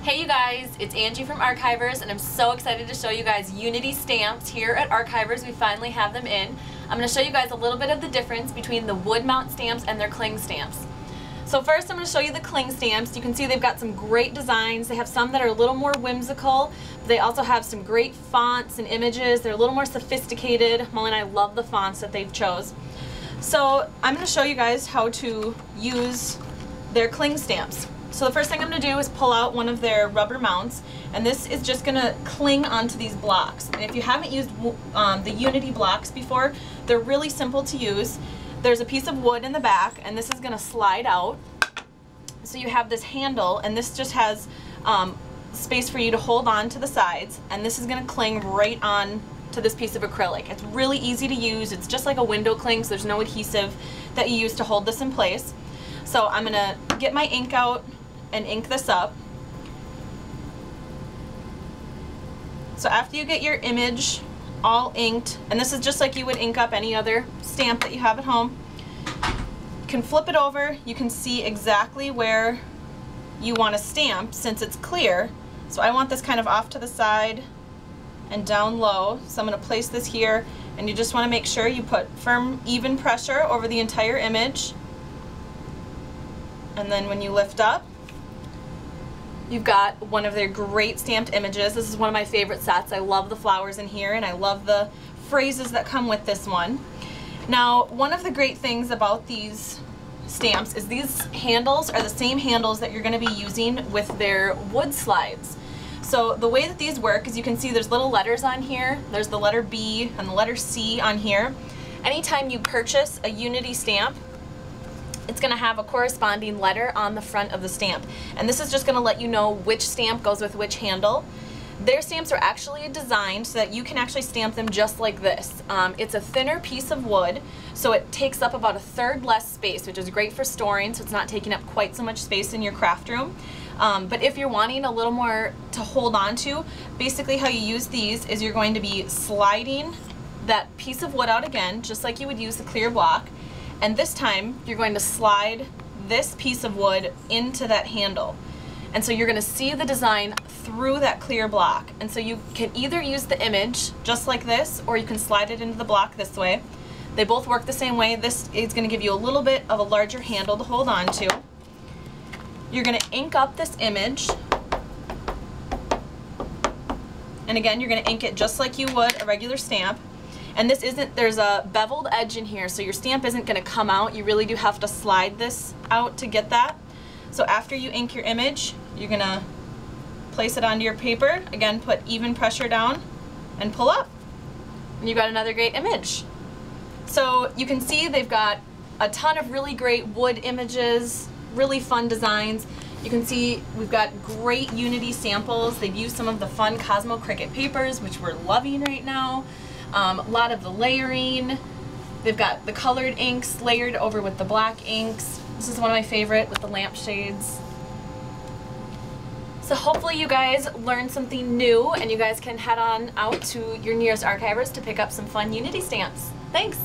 Hey you guys, it's Angie from Archivers, and I'm so excited to show you guys Unity stamps here at Archivers. We finally have them in. I'm going to show you guys a little bit of the difference between the wood mount stamps and their cling stamps. So first I'm going to show you the cling stamps. You can see they've got some great designs. They have some that are a little more whimsical, but they also have some great fonts and images. They're a little more sophisticated. Molly and I love the fonts that they've chose. So I'm going to show you guys how to use their cling stamps. So the first thing I'm going to do is pull out one of their rubber mounts, and this is just going to cling onto these blocks. And if you haven't used the Unity blocks before, they're really simple to use. There's a piece of wood in the back, and this is going to slide out. So you have this handle, and this just has space for you to hold on to the sides, and this is going to cling right on to this piece of acrylic. It's really easy to use. It's just like a window cling, so there's no adhesive that you use to hold this in place. So I'm going to get my ink out and ink this up. So after you get your image all inked, and this is just like you would ink up any other stamp that you have at home, you can flip it over. You can see exactly where you want to stamp since it's clear. So I want this kind of off to the side and down low. So I'm going to place this here, and you just want to make sure you put firm, even pressure over the entire image. And then when you lift up, you've got one of their great stamped images. This is one of my favorite sets. I love the flowers in here, and I love the phrases that come with this one. Now, one of the great things about these stamps is these handles are the same handles that you're going to be using with their wood slides. So the way that these work is, you can see there's little letters on here. There's the letter B and the letter C on here. Anytime you purchase a Unity stamp, it's going to have a corresponding letter on the front of the stamp, and this is just going to let you know which stamp goes with which handle. Their stamps are actually designed so that you can actually stamp them just like this. It's a thinner piece of wood, so it takes up about 1/3 less space, which is great for storing, so it's not taking up quite so much space in your craft room. But if you're wanting a little more to hold on to, basically how you use these is you're going to be sliding that piece of wood out again, just like you would use the clear block. And this time, you're going to slide this piece of wood into that handle. And so you're going to see the design through that clear block. And so you can either use the image just like this, or you can slide it into the block this way. They both work the same way. This is going to give you a little bit of a larger handle to hold on to. You're going to ink up this image. And again, you're going to ink it just like you would a regular stamp. And this isn't, there's a beveled edge in here, so your stamp isn't going to come out. You really do have to slide this out to get that. So after you ink your image, you're going to place it onto your paper. Again, put even pressure down and pull up. And you've got another great image. So you can see they've got a ton of really great wood images, really fun designs. You can see we've got great Unity samples. They've used some of the fun Cosmo Cricut papers, which we're loving right now. A lot of the layering. They've got the colored inks layered over with the black inks. This is one of my favorite with the lampshades. So hopefully you guys learned something new, and you guys can head on out to your nearest Archivers to pick up some fun Unity stamps. Thanks!